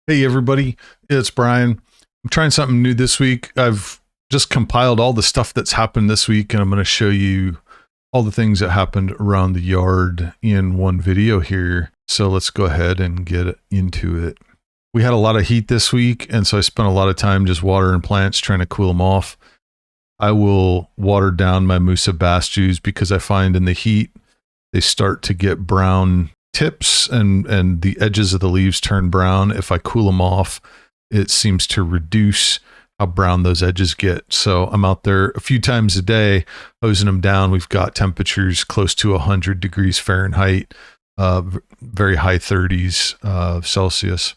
Hey everybody, it's Brian. I'm trying something new this week. I've just compiled all the stuff that's happened this week, and I'm going to show you all the things that happened around the yard in one video here. So let's go ahead and get into it. We had a lot of heat this week, and so I spent a lot of time just watering plants, trying to cool them off. I will water down my Musa Basjoos because I find in the heat, they start to get brown tips and the edges of the leaves turn brown. If I cool them off, it seems to reduce how brown those edges get. So I'm out there a few times a day hosing them down. We've got temperatures close to 100 degrees Fahrenheit, very high 30s Celsius.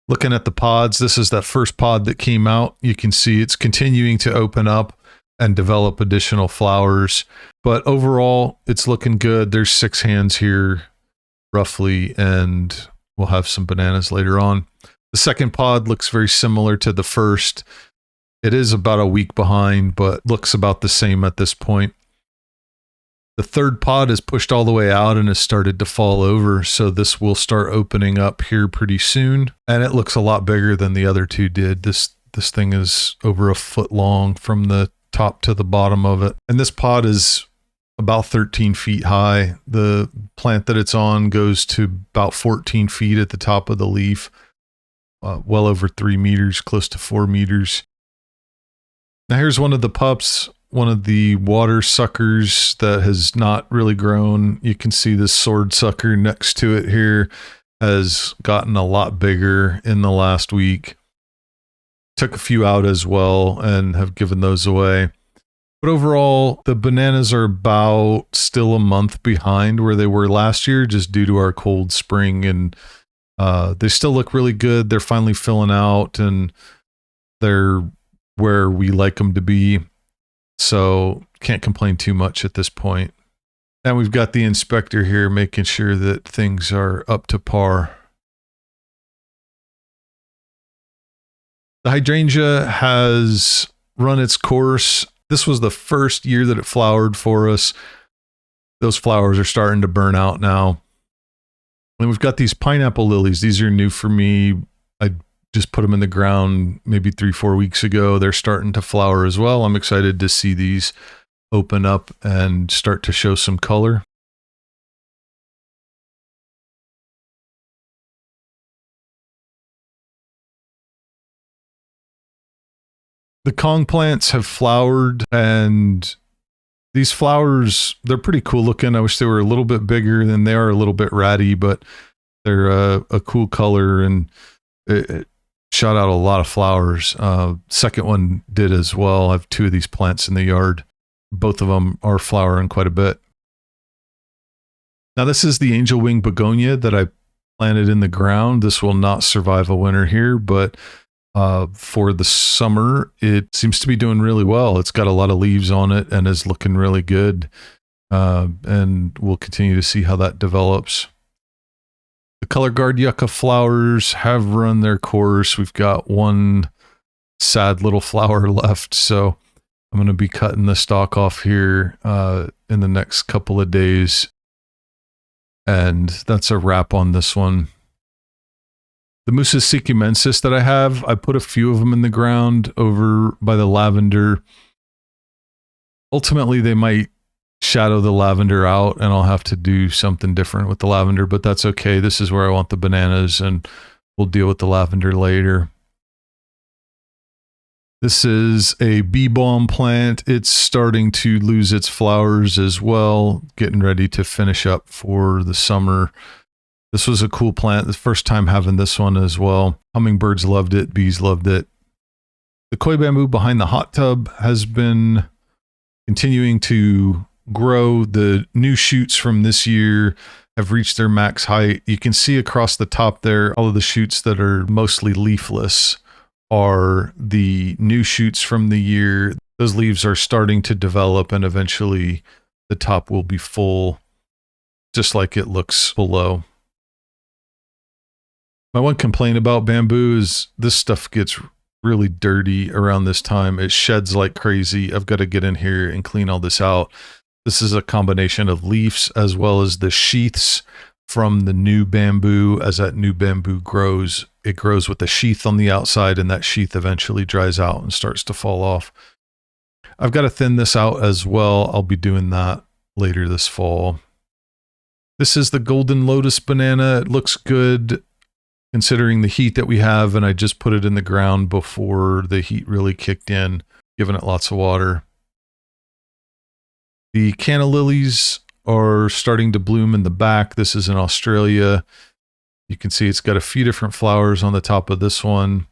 Looking at the pods, this is that first pod that came out. You can see it's continuing to open up and develop additional flowers. But overall, it's looking good. There's 6 hands here, roughly, and we'll have some bananas later on. The second pod looks very similar to the first. It is about a week behind, but looks about the same at this point. The third pod is pushed all the way out and has started to fall over, so this will start opening up here pretty soon. And it looks a lot bigger than the other two did. This thing is over a foot long from the top to the bottom of it. And this pod is about 13 feet high. The plant that it's on goes to about 14 feet at the top of the leaf, well over 3 meters, close to 4 meters. Now here's one of the pups, one of the water suckers that has not really grown. You can see this sword sucker next to it here has gotten a lot bigger in the last week. Took a few out as well and have given those away. But overall, the bananas are about still a month behind where they were last year, just due to our cold spring. And they still look really good. They're finally filling out and they're where we like them to be. So can't complain too much at this point. And we've got the inspector here making sure that things are up to par. The hydrangea has run its course. This was the first year that it flowered for us. Those flowers are starting to burn out now. And we've got these pineapple lilies. These are new for me. I just put them in the ground maybe 3-4 weeks ago. They're starting to flower as well. I'm excited to see these open up and start to show some color. The Kong plants have flowered, and these flowers, they're pretty cool looking. I wish they were a little bit bigger, than they are a little bit ratty, but they're a cool color, and it shot out a lot of flowers. Second one did as well. I have 2 of these plants in the yard. Both of them are flowering quite a bit. Now this is the angel wing begonia that I planted in the ground. This will not survive a winter here, but for the summer, it seems to be doing really well. It's got a lot of leaves on it and is looking really good. And we'll continue to see how that develops. The color guard Yucca flowers have run their course. We've got one sad little flower left. So I'm going to be cutting the stalk off here in the next couple of days. And that's a wrap on this one. The Musa Sikkimensis that I have, I put a few of them in the ground over by the lavender. Ultimately, they might shadow the lavender out, and I'll have to do something different with the lavender, but that's okay. This is where I want the bananas, and we'll deal with the lavender later. This is a bee balm plant. It's starting to lose its flowers as well, getting ready to finish up for the summer. This was a cool plant. The first time having this one as well. Hummingbirds loved it. Bees loved it. The koi bamboo behind the hot tub has been continuing to grow. The new shoots from this year have reached their max height. You can see across the top there, all of the shoots that are mostly leafless are the new shoots from the year. Those leaves are starting to develop, and eventually the top will be full, just like it looks below. My one complaint about bamboo is this stuff gets really dirty around this time. It sheds like crazy. I've got to get in here and clean all this out. This is a combination of leaves as well as the sheaths from the new bamboo. As that new bamboo grows, it grows with a sheath on the outside, and that sheath eventually dries out and starts to fall off. I've got to thin this out as well. I'll be doing that later this fall. This is the golden lotus banana. It looks good considering the heat that we have, and I just put it in the ground before the heat really kicked in, giving it lots of water. The canna lilies are starting to bloom in the back. This is in Australia. You can see it's got a few different flowers on the top of this one.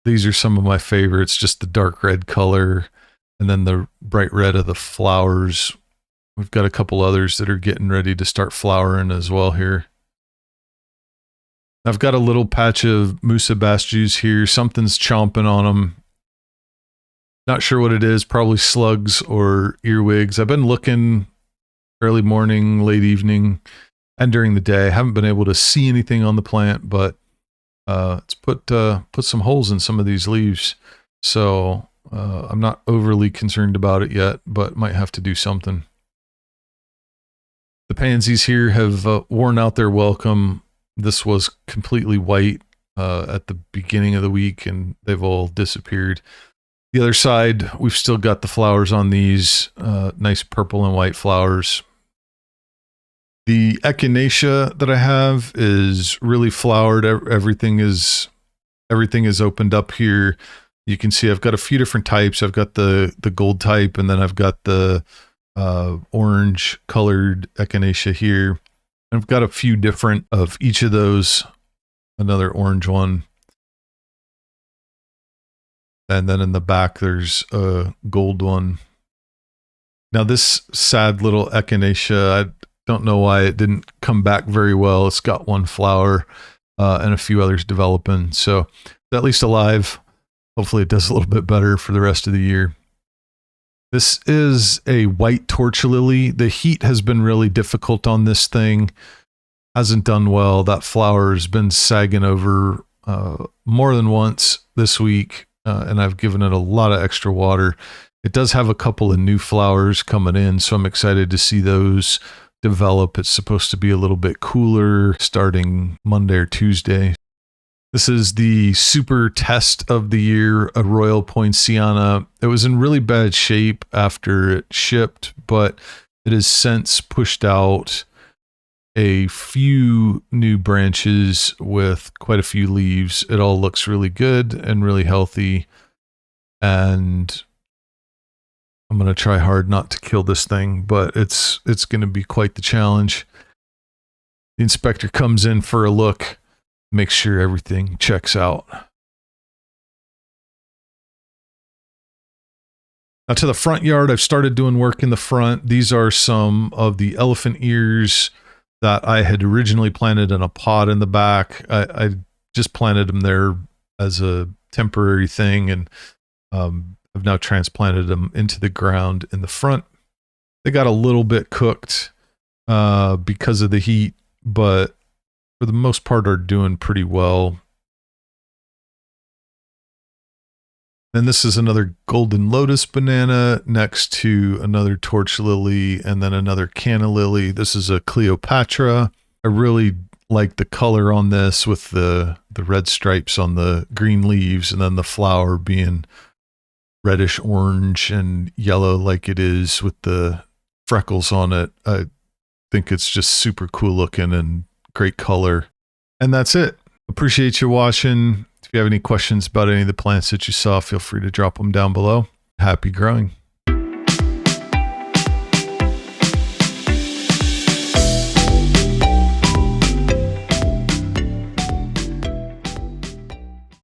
These are some of my favorites, just the dark red color and then the bright red of the flowers. We've got a couple others that are getting ready to start flowering as well here. I've got a little patch of Musa basjoos here. Something's chomping on them. Not sure what it is, probably slugs or earwigs. I've been looking early morning, late evening, and during the day. I haven't been able to see anything on the plant, but it's put some holes in some of these leaves. So I'm not overly concerned about it yet, but might have to do something. The pansies here have worn out their welcome. This was completely white at the beginning of the week, and they've all disappeared. The other side, we've still got the flowers on these, nice purple and white flowers. The echinacea that I have is really flowered. Everything is opened up here. You can see I've got a few different types. I've got the gold type, and then I've got the orange colored echinacea here. I've got a few different of each of those. Another orange one. And then in the back, there's a gold one. Now this sad little echinacea, I don't know why it didn't come back very well. It's got one flower and a few others developing. So it's at least alive. Hopefully it does a little bit better for the rest of the year. This is a white torch lily. The heat has been really difficult on this thing. Hasn't done well. That flower has been sagging over more than once this week, and I've given it a lot of extra water. It does have a couple of new flowers coming in, so I'm excited to see those develop. It's supposed to be a little bit cooler starting Monday or Tuesday. This is the super test of the year, a Royal Poinciana. It was in really bad shape after it shipped, but it has since pushed out a few new branches with quite a few leaves. It all looks really good and really healthy. And I'm going to try hard not to kill this thing, but it's going to be quite the challenge. The inspector comes in for a look, makes sure everything checks out. Now to the front yard, I've started doing work in the front. These are some of the elephant ears that I had originally planted in a pot in the back. I just planted them there as a temporary thing, and I've now transplanted them into the ground in the front. They got a little bit cooked because of the heat, but for the most part are doing pretty well. And this is another golden lotus banana next to another torch lily and then another canna lily. This is a Cleopatra. I really like the color on this with the red stripes on the green leaves, and then the flower being reddish orange and yellow like it is with the freckles on it. I think it's just super cool looking and great color. And that's it. Appreciate you watching. If you have any questions about any of the plants that you saw, feel free to drop them down below. Happy growing.